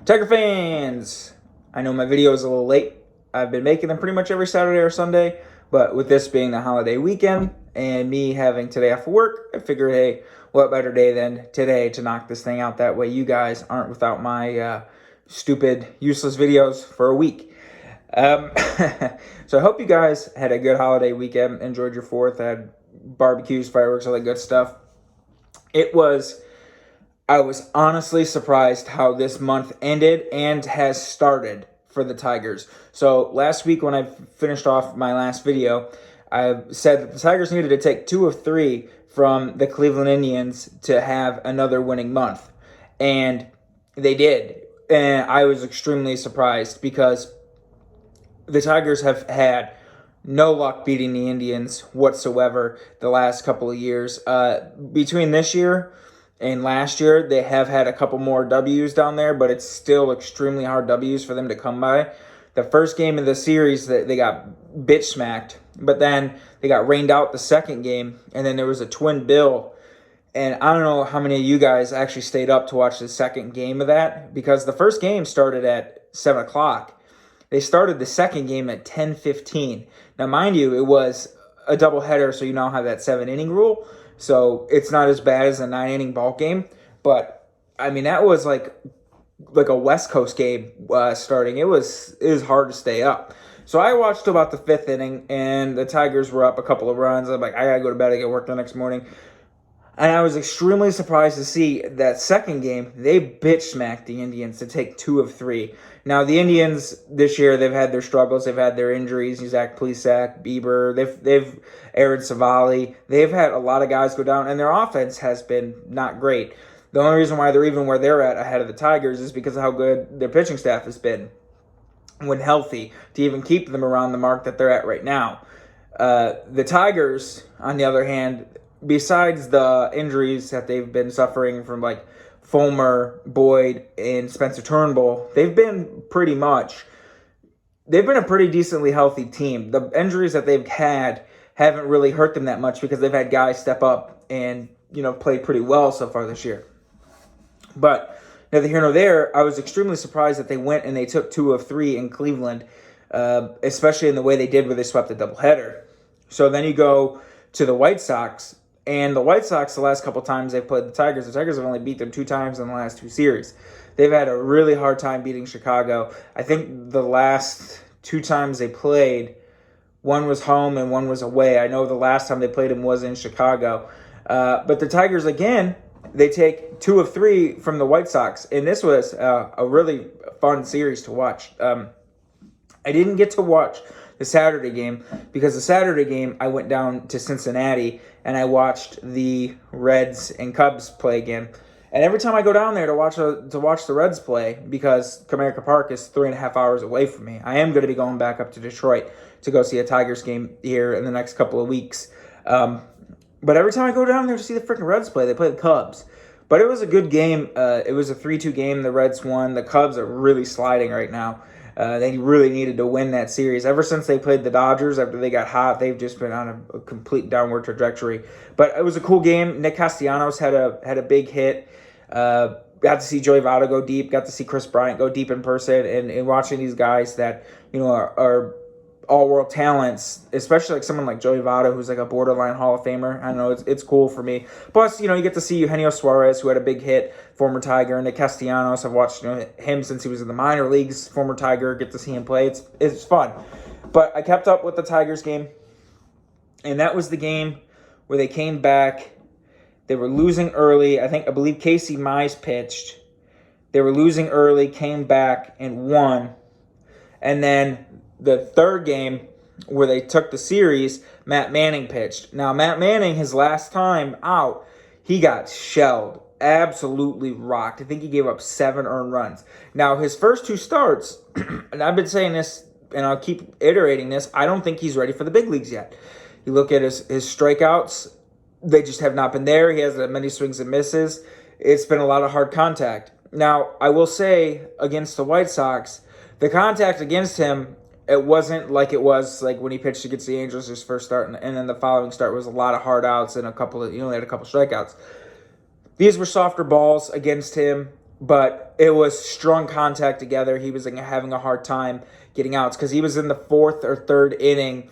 Tiger fans, I know my video is a little late. I've been making them pretty much every Saturday or Sunday, but with this being the holiday weekend and me having today off of work, I figured, hey, what better day than today to knock this thing out? That way you guys aren't without my stupid, useless videos for a week. So I hope you guys had a good holiday weekend, enjoyed your 4th, had barbecues, fireworks, all that good stuff. I was honestly surprised how this month ended and has started for the Tigers. So last week when I finished off my last video, I said that the Tigers needed to take 2 of 3 from the Cleveland Indians to have another winning month. And they did. And I was extremely surprised because the Tigers have had no luck beating the Indians whatsoever the last couple of years. Between this year and last year, they have had a couple more W's down there, but it's still extremely hard W's for them to come by. The first game of the series, they got bitch smacked, but then they got rained out the second game, and then there was a twin bill. And I don't know how many of you guys actually stayed up to watch the second game of that, because the first game started at 7 o'clock. They started the second game at 10:15. Now, mind you, it was a doubleheader, so you now have that 7-inning rule. So it's not as bad as a 9-inning ball game. But, I mean, that was like a West Coast game starting. It was hard to stay up. So I watched about the 5th inning, and the Tigers were up a couple of runs. I'm like, I got to go to bed. I got to work the next morning. And I was extremely surprised to see that second game, they bitch smacked the Indians to take 2 of 3. Now, the Indians this year, they've had their struggles. They've had their injuries. Zach Plesac, Bieber, they've Aaron Savali. They've had a lot of guys go down, and their offense has been not great. The only reason why they're even where they're at ahead of the Tigers is because of how good their pitching staff has been when healthy to even keep them around the mark that they're at right now. The Tigers, on the other hand, besides the injuries that they've been suffering from, like Fulmer, Boyd, and Spencer Turnbull, they've been a pretty decently healthy team. The injuries that they've had haven't really hurt them that much because they've had guys step up and, play pretty well so far this year. But neither here nor there, I was extremely surprised that they went and they took 2 of 3 in Cleveland, especially in the way they did where they swept the doubleheader. So then you go to the White Sox. And the White Sox, the last couple times they've played the Tigers have only beat them 2 times in the last 2 series. They've had a really hard time beating Chicago. I think the last 2 times they played, one was home and one was away. I know the last time they played them was in Chicago. But the Tigers, again, they take 2 of 3 from the White Sox. And this was a really fun series to watch. I didn't get to watch the Saturday game because the Saturday game I went down to Cincinnati and I watched the Reds and Cubs play again. And every time I go down there to watch the Reds play, because Comerica Park is 3.5 hours away from me, I am going to be going back up to Detroit to go see a Tigers game here in the next couple of weeks. But every time I go down there to see the freaking Reds play, they play the Cubs. But it was a good game. It was a 3-2 game. The Reds won. The Cubs are really sliding right now. They really needed to win that series. Ever since they played the Dodgers, after they got hot, they've just been on a complete downward trajectory. But it was a cool game. Nick Castellanos had a big hit. Got to see Joey Votto go deep. Got to see Chris Bryant go deep in person. And watching these guys that are all-world talents, especially like someone like Joey Votto, who's like a borderline Hall of Famer. I don't know, it's cool for me. Plus, you get to see Eugenio Suarez, who had a big hit, former Tiger, and Nick Castellanos. I've watched him since he was in the minor leagues, former Tiger. Get to see him play. It's fun. But I kept up with the Tigers game, and that was the game where they came back. They were losing early. I believe Casey Mize pitched. They were losing early, came back, and won. And then the third game where they took the series, Matt Manning pitched. Now, Matt Manning, his last time out, he got shelled, absolutely rocked. I think he gave up 7 earned runs. Now, his first 2 starts, and I've been saying this, and I'll keep iterating this, I don't think he's ready for the big leagues yet. You look at his strikeouts, they just have not been there. He hasn't many swings and misses. It's been a lot of hard contact. Now, I will say, against the White Sox, the contact against him, it wasn't like it was like when he pitched against the Angels his first start, and then the following start was a lot of hard outs and they had a couple strikeouts. These were softer balls against him, but it was strong contact together. He was having a hard time getting outs because he was in the fourth or third inning,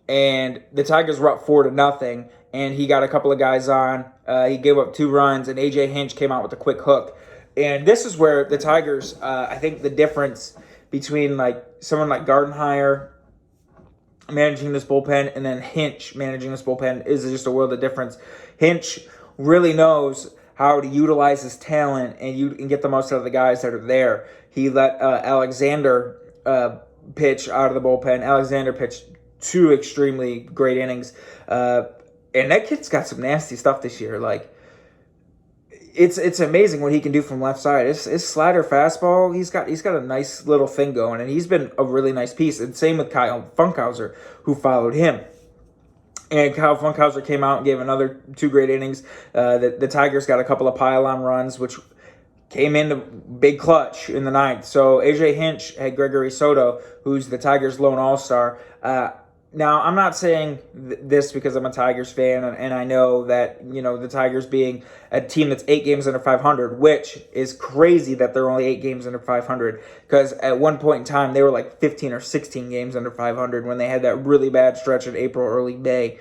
and the Tigers were up 4-0, and he got a couple of guys on. He gave up 2 runs, and A.J. Hinch came out with a quick hook. And this is where the Tigers, I think the difference between like someone like Gardenhire managing this bullpen and then Hinch managing this bullpen is just a world of difference. Hinch really knows how to utilize his talent and get the most out of the guys that are there. He let Alexander pitch out of the bullpen. Alexander pitched 2 extremely great innings. And that kid's got some nasty stuff this year. Like, it's amazing what he can do from left side. His slider fastball, he's got a nice little thing going, and he's been a really nice piece. And same with Kyle Funkhauser, who followed him. And Kyle Funkhauser came out and gave another 2 great innings. The Tigers got a couple of pile-on runs, which came into big clutch in the 9th. So A.J. Hinch had Gregory Soto, who's the Tigers' lone all-star. Now, I'm not saying this because I'm a Tigers fan, and I know that, the Tigers being a team that's 8 games under 500, which is crazy that they're only 8 games under 500, because at one point in time, they were like 15 or 16 games under 500 when they had that really bad stretch in April, early May.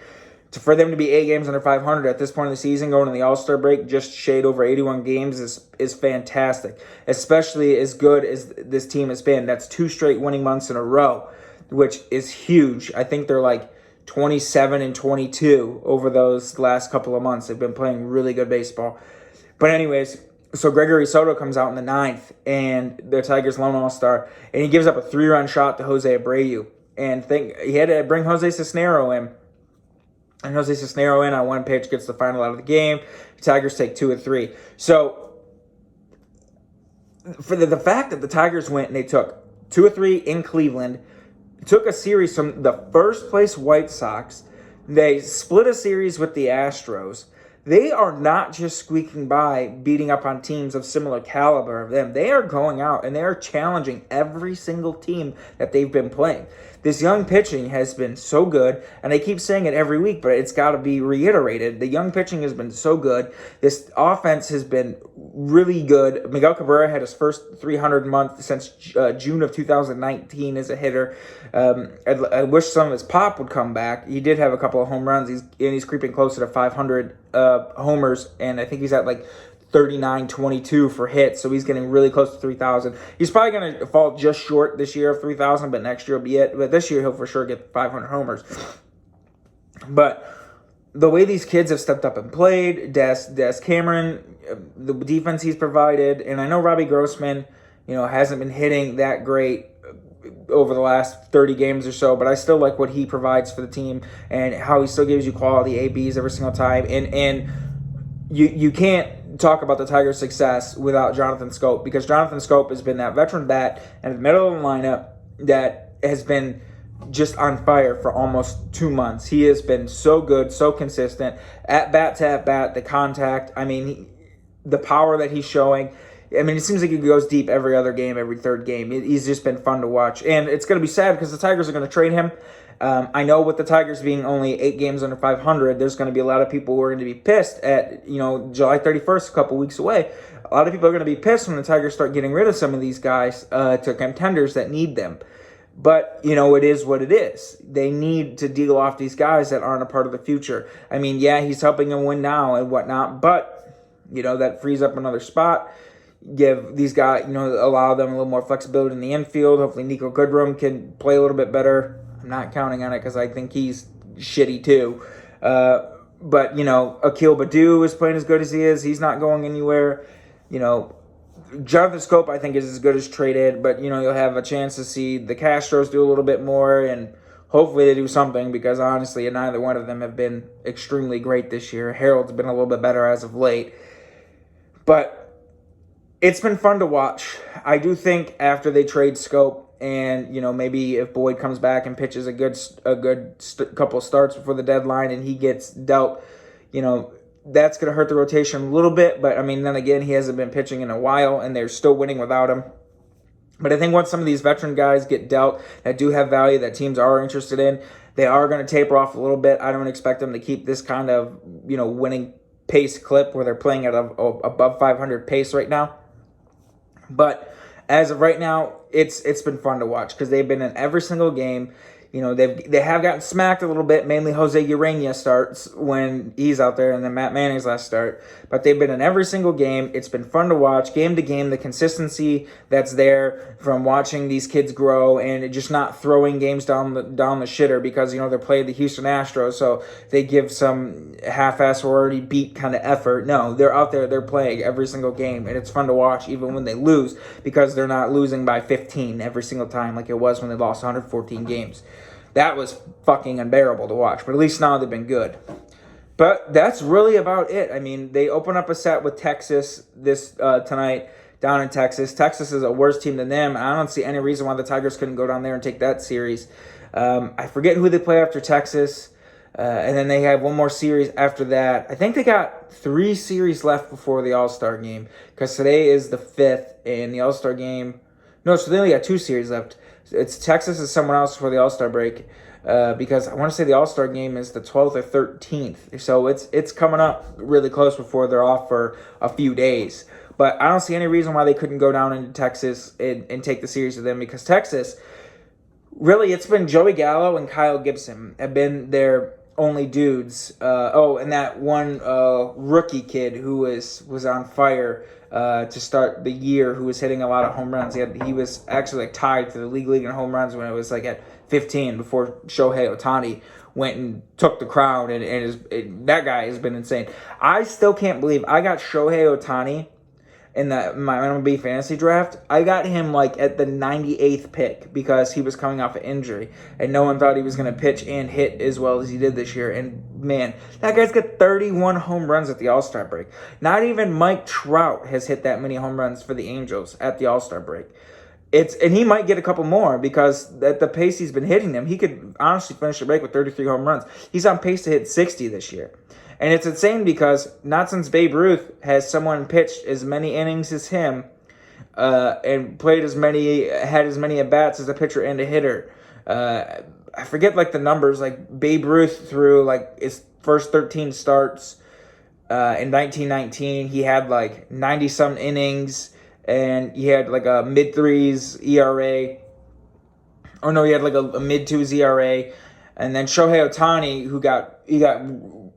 For them to be 8 games under 500 at this point in the season, going to the All-Star break, just shade over 81 games is fantastic, especially as good as this team has been. That's 2 straight winning months in a row, which is huge. I think they're like 27-22 over those last couple of months. They've been playing really good baseball. But anyways, so Gregory Soto comes out in the 9th, and the Tigers' lone all-star, and he gives up a 3-run shot to Jose Abreu. And he had to bring Jose Cisnero in. And Jose Cisnero in on 1 pitch gets the final out of the game. The Tigers take 2 of 3. So for the fact that the Tigers went and they took 2 of 3 in Cleveland, took a series from the first place White Sox. They split a series with the Astros. They are not just squeaking by, beating up on teams of similar caliber of them. They are going out and they are challenging every single team that they've been playing. This young pitching has been so good, and I keep saying it every week, but it's got to be reiterated. The young pitching has been so good. This offense has been really good. Miguel Cabrera had his first 300 month since June of 2019 as a hitter. I wish some of his pop would come back. He did have a couple of home runs. He's creeping closer to 500 homers, and I think he's at like 39-22 for hits, so he's getting really close to 3,000. He's probably going to fall just short this year of 3,000, but next year will be it. But this year he'll for sure get 500 homers. But the way these kids have stepped up and played, Des Cameron, the defense he's provided, and I know Robbie Grossman, hasn't been hitting that great over the last 30 games or so, but I still like what he provides for the team and how he still gives you quality ABs every single time. And you can't talk about the Tigers' success without Jonathan Scope, because Jonathan Scope has been that veteran bat in the middle of the lineup that has been just on fire for almost 2 months. He has been so good, so consistent, at bat to at bat, the contact, the power that he's showing. It seems like he goes deep every other game, every third game. He's just been fun to watch. And it's going to be sad because the Tigers are going to trade him. I know with the Tigers being only 8 games under 500, there's going to be a lot of people who are going to be pissed at, July 31st, a couple weeks away. A lot of people are going to be pissed when the Tigers start getting rid of some of these guys to contenders that need them. But, it is what it is. They need to deal off these guys that aren't a part of the future. He's helping them win now and whatnot, but, that frees up another spot. Give these guys, allow them a little more flexibility in the infield. Hopefully Nico Goodrum can play a little bit better. I'm not counting on it because I think he's shitty too. But, Akil Baddoo is playing as good as he is. He's not going anywhere. Jonathan Scope, I think, is as good as traded. But, you'll have a chance to see the Castros do a little bit more. And hopefully they do something, because, honestly, neither one of them have been extremely great this year. Harold's been a little bit better as of late. But it's been fun to watch. I do think after they trade Scope, and maybe if Boyd comes back and pitches a good couple starts before the deadline, and he gets dealt, that's going to hurt the rotation a little bit. But then again, he hasn't been pitching in a while, and they're still winning without him. But I think once some of these veteran guys get dealt that do have value that teams are interested in, they are going to taper off a little bit. I don't expect them to keep this kind of winning pace clip where they're playing at above 500 pace right now. But as of right now, it's been fun to watch because they've been in every single game. You know, they have gotten smacked a little bit. Mainly Jose Urena starts when he's out there, and then Matt Manning's last start. But they've been in every single game. It's been fun to watch, game to game. The consistency that's there from watching these kids grow and just not throwing games down the shitter because they're playing the Houston Astros, so they give some half-ass or already beat kind of effort. No, they're out there. They're playing every single game, and it's fun to watch even when they lose because they're not losing by 15 every single time like it was when they lost 114 games. That was fucking unbearable to watch, but at least now they've been good. But that's really about it. I mean, they open up a set with Texas this tonight down in Texas. Texas is a worse team than them. I don't see any reason why the Tigers couldn't go down there and take that series. I forget who they play after Texas, and then they have one more series after that. I think they got 3 series left before the All-Star game because today is the 5th, and the All-Star game... No, so they only got 2 series left. It's Texas is someone else for the All-Star break because I want to say the All-Star game is the 12th or 13th. So it's coming up really close before they're off for a few days. But I don't see any reason why they couldn't go down into Texas and take the series with them because Texas, really, it's been Joey Gallo and Kyle Gibson have been their only dudes. And that one rookie kid who was on fire to start the year, who was hitting a lot of home runs. He was actually tied for the league in home runs when it was at 15 before Shohei Ohtani went and took the crown, and that guy has been insane. I still can't believe I got Shohei Ohtani in my MLB fantasy draft. I got him at the 98th pick because he was coming off an injury, and no one thought he was going to pitch and hit as well as he did this year. And man, that guy's got 31 home runs at the All-Star break. Not even Mike Trout has hit that many home runs for the Angels at the All-Star break. And he might get a couple more because at the pace he's been hitting them, he could honestly finish the break with 33 home runs. He's on pace to hit 60 this year. And it's insane because not since Babe Ruth has someone pitched as many innings as him and had as many at-bats as a pitcher and a hitter. I forget the numbers. Babe Ruth through his first 13 starts in 1919, he had 90-some innings and he had a mid-3s ERA. Oh no, he had a mid-2s ERA. And then Shohei Ohtani, he got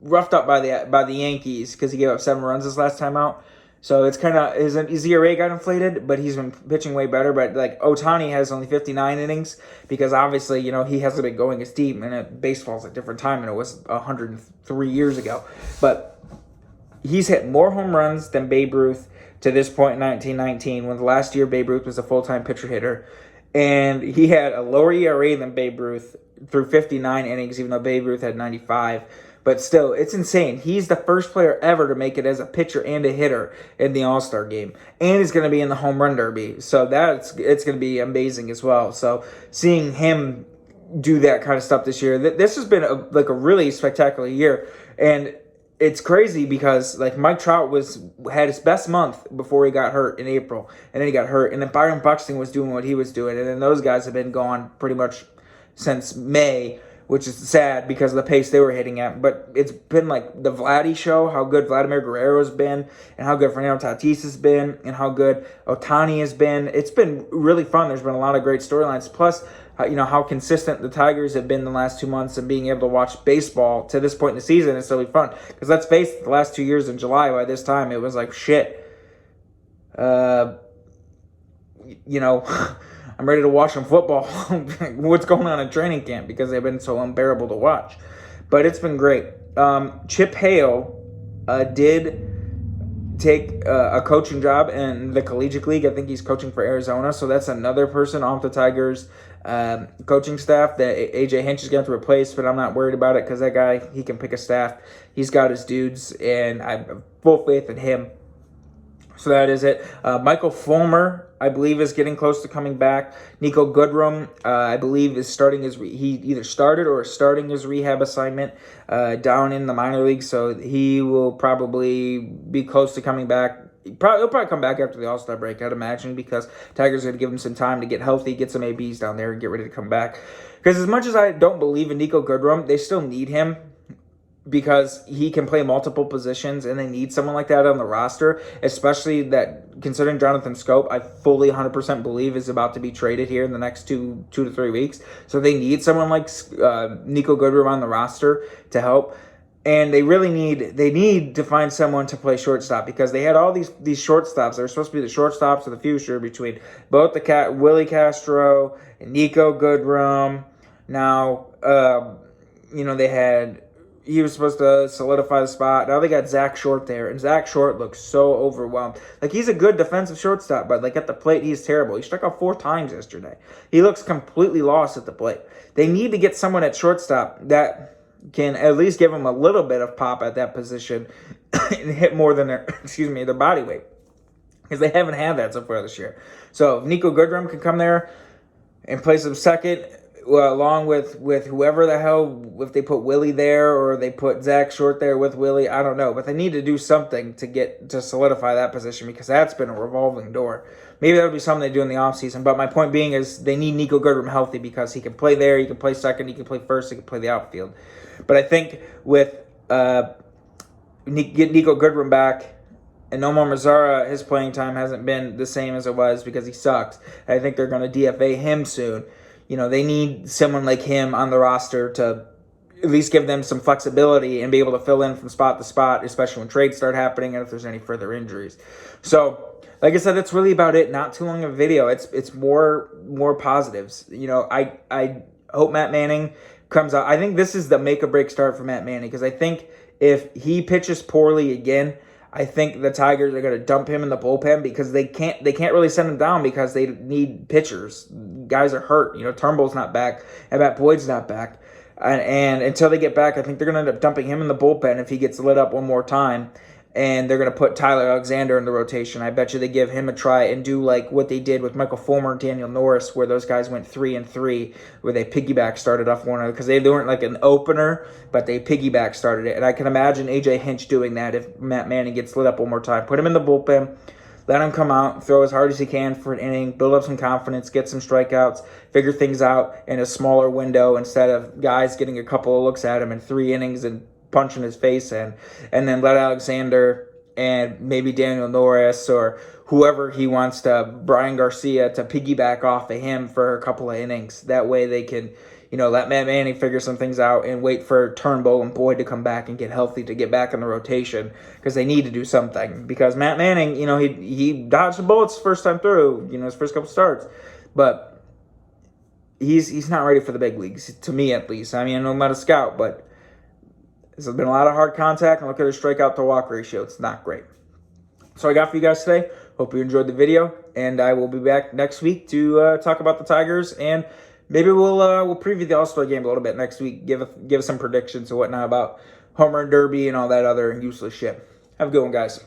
roughed up by the Yankees because he gave up 7 runs his last time out. So it's kind of his ERA got inflated, but he's been pitching way better. But Ohtani has only 59 innings because obviously he hasn't been going as deep, and baseball's a different time, and it was 103 years ago. But he's hit more home runs than Babe Ruth to this point in 1919, when the last year Babe Ruth was a full-time pitcher hitter, and he had a lower ERA than Babe Ruth through 59 innings, even though Babe Ruth had 95. But still, it's insane. He's the first player ever to make it as a pitcher and a hitter in the All-Star game. And he's going to be in the Home Run Derby. So it's going to be amazing as well. So seeing him do that kind of stuff this year, this has been a really spectacular year. And it's crazy because Mike Trout had his best month before he got hurt in April. And then he got hurt. And then Byron Buxton was doing what he was doing. And then those guys have been gone pretty much since May, which is sad because of the pace they were hitting at. But it's been the Vladdy show, how good Vladimir Guerrero's been, and how good Fernando Tatis has been, and how good Ohtani has been. It's been really fun. There's been a lot of great storylines. Plus, how consistent the Tigers have been the last 2 months, and being able to watch baseball to this point in the season is really fun. Because let's face it, the last 2 years in July, by this time, it was shit. I'm ready to watch some football. What's going on in training camp because they've been so unbearable to watch. But it's been great. Chip Hale did take a coaching job in the Collegiate League. I think he's coaching for Arizona. So that's another person off the Tigers coaching staff that AJ Hinch is going to have to replace. But I'm not worried about it because that guy, he can pick a staff. He's got his dudes, and I have full faith in him. So that is it. Michael Fulmer, I believe, is getting close to coming back. Nico Goodrum, I believe, is starting he either started or is starting his rehab assignment down in the minor league. So he will probably be close to coming back. He'll probably come back after the All-Star break, I'd imagine, because Tigers are going to give him some time to get healthy, get some ABs down there, and get ready to come back. Because as much as I don't believe in Nico Goodrum, they still need him. because he can play multiple positions, and they need someone like that on the roster, especially that considering Jonathan Scope, I fully 100% believe is about to be traded here in the next two to 3 weeks. So they need someone like Nico Goodrum on the roster to help. And they need to find someone to play shortstop, because they had all these shortstops. They're supposed to be the shortstops of the future between both Willie Castro and Nico Goodrum. Now, he was supposed to solidify the spot. Now they got Zach Short there, and Zach Short looks so overwhelmed. Like, he's a good defensive shortstop, but like at the plate, he's terrible. He struck out 4 times yesterday. He looks completely lost at the plate. They need to get someone at shortstop that can at least give him a little bit of pop at that position and hit more than their body weight, because they haven't had that so far this year. So if Nico Goodrum can come there and play some second, along with whoever the hell, if they put Willie there or they put Zach Short there with Willie, I don't know. But they need to do something to solidify that position, because that's been a revolving door. Maybe that'll be something they do in the offseason. But my point being is they need Nico Goodrum healthy, because he can play there, he can play second, he can play first, he can play the outfield. But I think with get Nico Goodrum back and Nomar Mazara, his playing time hasn't been the same as it was because he sucks. I think they're going to DFA him soon. They need someone like him on the roster to at least give them some flexibility and be able to fill in from spot to spot, especially when trades start happening and if there's any further injuries. So, like I said, that's really about it. Not too long of a video. It's more positives. I hope Matt Manning comes out. I think this is the make or break start for Matt Manning, because I think if he pitches poorly again, I think the Tigers are going to dump him in the bullpen, because they can't really send him down, because they need pitchers. Guys are hurt. Turnbull's not back, and Matt Boyd's not back. And until they get back, I think they're going to end up dumping him in the bullpen if he gets lit up one more time. And they're going to put Tyler Alexander in the rotation. I bet you they give him a try and do like what they did with Michael Fulmer and Daniel Norris, where those guys went 3-3, where they piggyback started off one another, because they weren't like an opener, but they piggyback started it. And I can imagine AJ Hinch doing that if Matt Manning gets lit up one more time. Put him in the bullpen, let him come out, throw as hard as he can for an inning, build up some confidence, get some strikeouts, figure things out in a smaller window, instead of guys getting a couple of looks at him in 3 innings and punching his face in, and then let Alexander and maybe Daniel Norris or whoever he wants Brian Garcia, to piggyback off of him for a couple of innings. That way they can, let Matt Manning figure some things out and wait for Turnbull and Boyd to come back and get healthy to get back in the rotation, because they need to do something. Because Matt Manning, he dodged the bullets first time through, his first couple starts, but he's not ready for the big leagues, to me at least. I mean, I know I'm not a scout, but there's been a lot of hard contact, and look at his strikeout to walk ratio. It's not great. So I got for you guys today. Hope you enjoyed the video, and I will be back next week to talk about the Tigers, and maybe we'll preview the All-Star game a little bit next week. Give some predictions and whatnot about home run derby and all that other useless shit. Have a good one, guys.